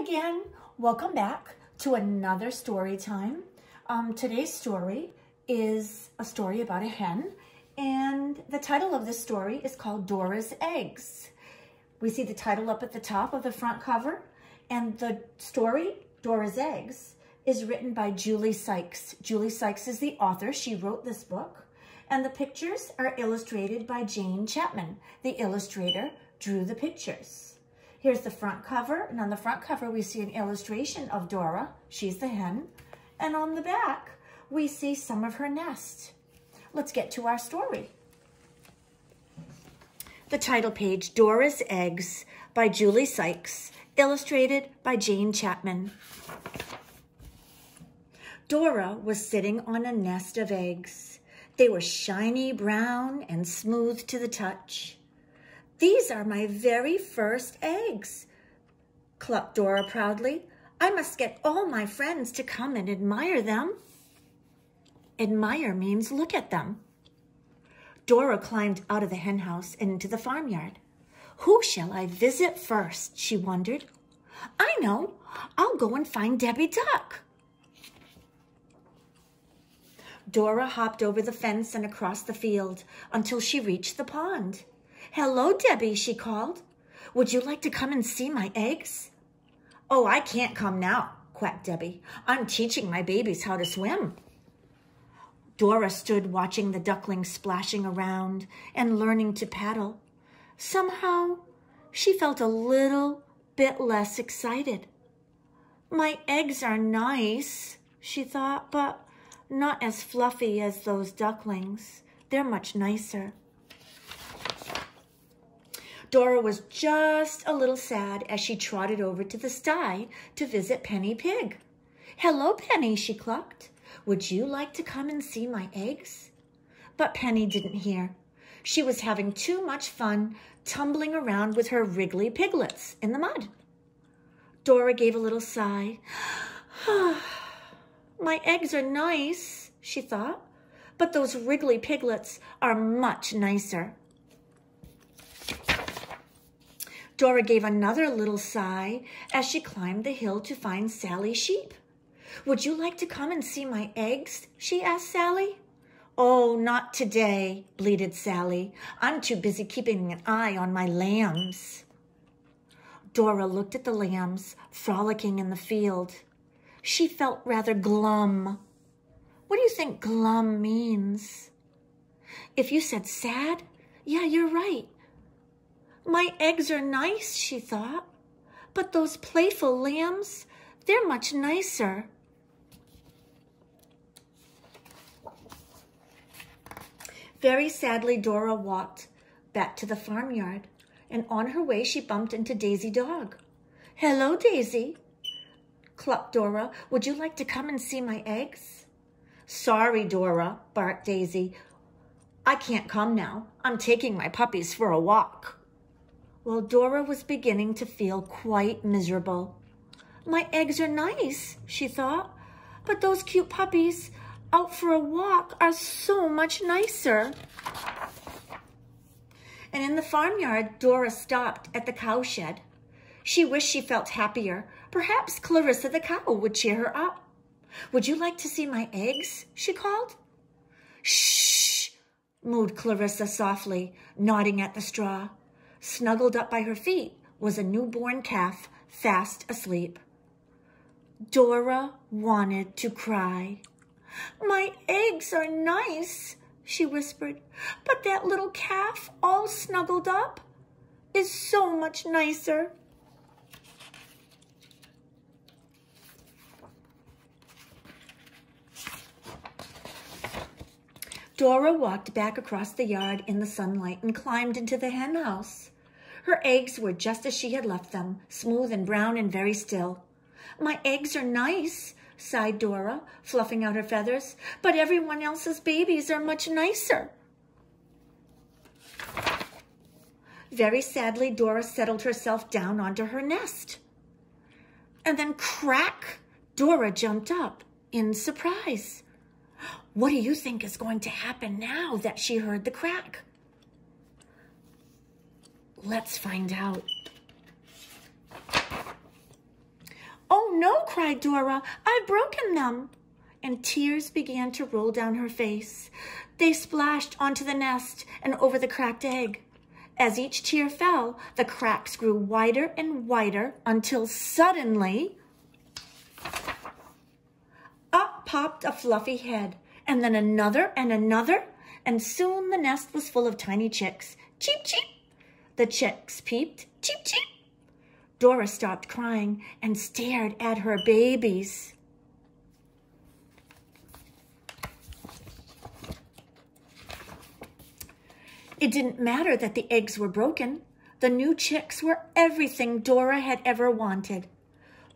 again. Welcome back to another story time. Today's story is a story about a hen, and the title of this story is called Dora's Eggs. We see the title up at the top of the front cover, and the story, Dora's Eggs, is written by Julie Sykes. Julie Sykes is the author. She wrote this book, and the pictures are illustrated by Jane Chapman. The illustrator drew the pictures. Here's the front cover, and on the front cover we see an illustration of Dora. She's the hen. And on the back we see some of her nest. Let's get to our story. The title page, Dora's Eggs by Julie Sykes, illustrated by Jane Chapman. Dora was sitting on a nest of eggs. They were shiny brown and smooth to the touch. "These are my very first eggs," clucked Dora proudly. "I must get all my friends to come and admire them." Admire means look at them. Dora climbed out of the hen house and into the farmyard. "Who shall I visit first?" she wondered. "I know. I'll go and find Debbie Duck." Dora hopped over the fence and across the field until she reached the pond. "Hello, Debbie," she called. "Would you like to come and see my eggs?" "Oh, I can't come now," quacked Debbie. "I'm teaching my babies how to swim." Dora stood watching the ducklings splashing around and learning to paddle. Somehow, she felt a little bit less excited. "My eggs are nice," she thought, "but not as fluffy as those ducklings. They're much nicer." Dora was just a little sad as she trotted over to the sty to visit Penny Pig. "Hello, Penny," she clucked. "Would you like to come and see my eggs?" But Penny didn't hear. She was having too much fun tumbling around with her wriggly piglets in the mud. Dora gave a little sigh. "My eggs are nice," she thought, "but those wriggly piglets are much nicer." Dora gave another little sigh as she climbed the hill to find Sally Sheep. "Would you like to come and see my eggs?" she asked Sally. "Oh, not today," bleated Sally. "I'm too busy keeping an eye on my lambs." Dora looked at the lambs frolicking in the field. She felt rather glum. What do you think glum means? If you said sad, yeah, you're right. "My eggs are nice," she thought, "but those playful lambs, they're much nicer." Very sadly, Dora walked back to the farmyard, and on her way she bumped into Daisy Dog. "Hello, Daisy," clucked Dora. "Would you like to come and see my eggs?" "Sorry, Dora," barked Daisy. "I can't come now. I'm taking my puppies for a walk." Well, Dora was beginning to feel quite miserable. "My eggs are nice," she thought, "but those cute puppies out for a walk are so much nicer." And in the farmyard, Dora stopped at the cowshed. She wished she felt happier. Perhaps Clarissa the cow would cheer her up. "Would you like to see my eggs?" she called. "Shh," mooed Clarissa softly, nodding at the straw. Snuggled up by her feet was a newborn calf fast asleep. Dora wanted to cry. "My eggs are nice," she whispered, "but that little calf all snuggled up is so much nicer." Dora walked back across the yard in the sunlight and climbed into the hen house. Her eggs were just as she had left them, smooth and brown and very still. "My eggs are nice," sighed Dora, fluffing out her feathers, "but everyone else's babies are much nicer." Very sadly, Dora settled herself down onto her nest. And then crack! Dora jumped up in surprise. What do you think is going to happen now that she heard the crack? Let's find out. no, cried Dora. I've broken them. And tears began to roll down her face. They splashed onto the nest and over the cracked egg. As each tear fell, the cracks grew wider and wider until suddenly up popped a fluffy head, and then another and another, and soon the nest was full of tiny chicks. Cheep, cheep. The chicks peeped. Cheep, cheep. Dora stopped crying and stared at her babies. It didn't matter that the eggs were broken. The new chicks were everything Dora had ever wanted.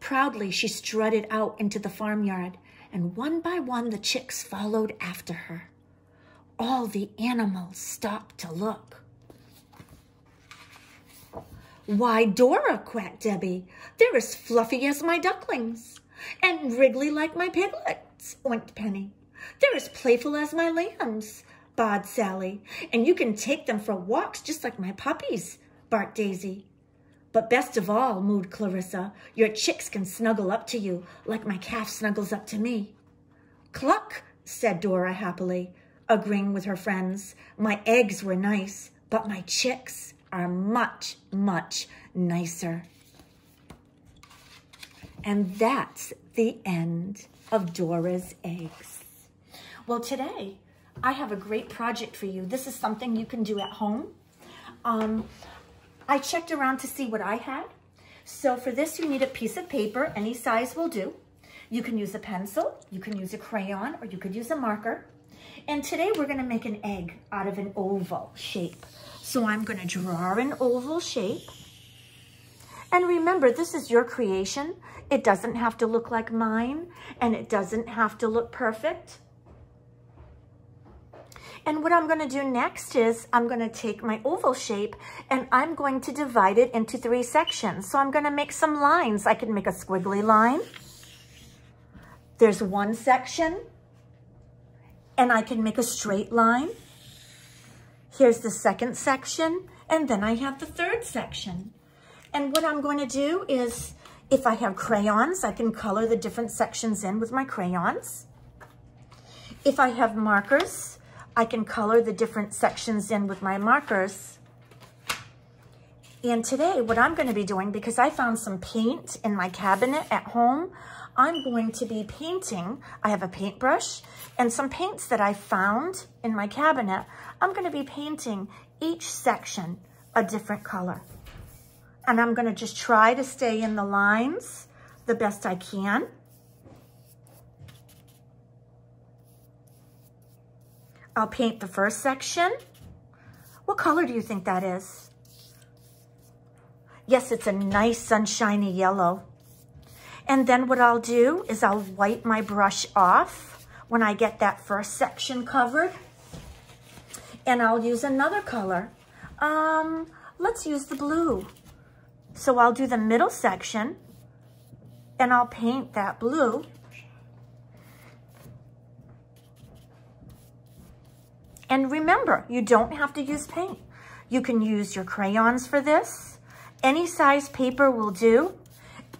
Proudly, she strutted out into the farmyard, and one by one, the chicks followed after her. All the animals stopped to look. Why, Dora, quacked Debbie, they're as fluffy as my ducklings, and wriggly like my piglets, oinked Penny. They're as playful as my lambs, bawed Sally, and you can take them for walks just like my puppies, barked Daisy. But best of all, mooed Clarissa, your chicks can snuggle up to you like my calf snuggles up to me. Cluck, said Dora happily, agreeing with her friends. My eggs were nice, but my chicks are much, much nicer. And that's the end of Dora's eggs. Well, today I have a great project for you. This is something you can do at home. I checked around to see what I had. So for this, you need a piece of paper. Any size will do. You can use a pencil, you can use a crayon, or you could use a marker. And today we're going to make an egg out of an oval shape. So I'm going to draw an oval shape. And remember, this is your creation. It doesn't have to look like mine, and it doesn't have to look perfect. And what I'm going to do next is I'm going to take my oval shape and I'm going to divide it into 3 sections. So I'm going to make some lines. I can make a squiggly line. There's one section, and I can make a straight line. Here's the second section, and then I have the third section. And what I'm going to do is, if I have crayons, I can color the different sections in with my crayons. If I have markers, I can color the different sections in with my markers. And today, what I'm going to be doing, because I found some paint in my cabinet at home, I'm going to be painting. I have a paintbrush and some paints that I found in my cabinet. I'm going to be painting each section a different color. And I'm going to just try to stay in the lines the best I can. I'll paint the first section. What color do you think that is? Yes, it's a nice sunshiny yellow. And then what I'll do is I'll wipe my brush off when I get that first section covered. And I'll use another color. Let's use the blue. So I'll do the middle section and I'll paint that blue. And remember, you don't have to use paint. You can use your crayons for this. Any size paper will do.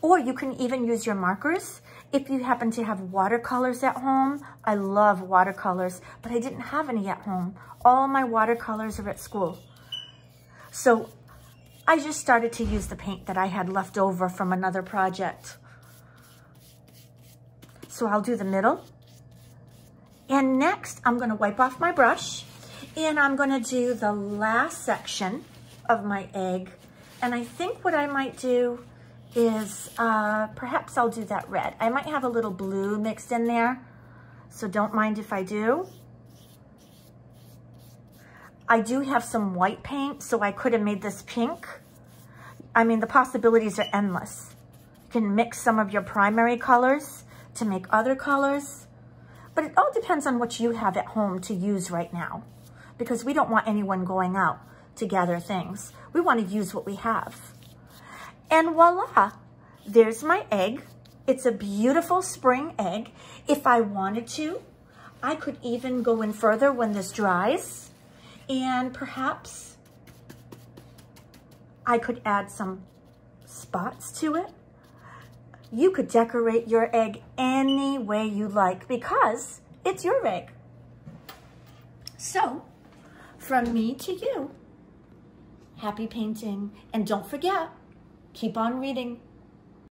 Or you can even use your markers. If you happen to have watercolors at home, I love watercolors, but I didn't have any at home. All my watercolors are at school. So I just started to use the paint that I had left over from another project. So I'll do the middle. And next, I'm going to wipe off my brush and I'm going to do the last section of my egg. And I think what I might do is perhaps I'll do that red. I might have a little blue mixed in there, so don't mind if I do. I do have some white paint, so I could have made this pink. I mean, the possibilities are endless. You can mix some of your primary colors to make other colors, but it all depends on what you have at home to use right now, because we don't want anyone going out to gather things. We want to use what we have. And voila, there's my egg. It's a beautiful spring egg. If I wanted to, I could even go in further when this dries, and perhaps I could add some spots to it. you could decorate your egg any way you like because it's your egg. So, from me to you, happy painting. And don't forget, keep on reading.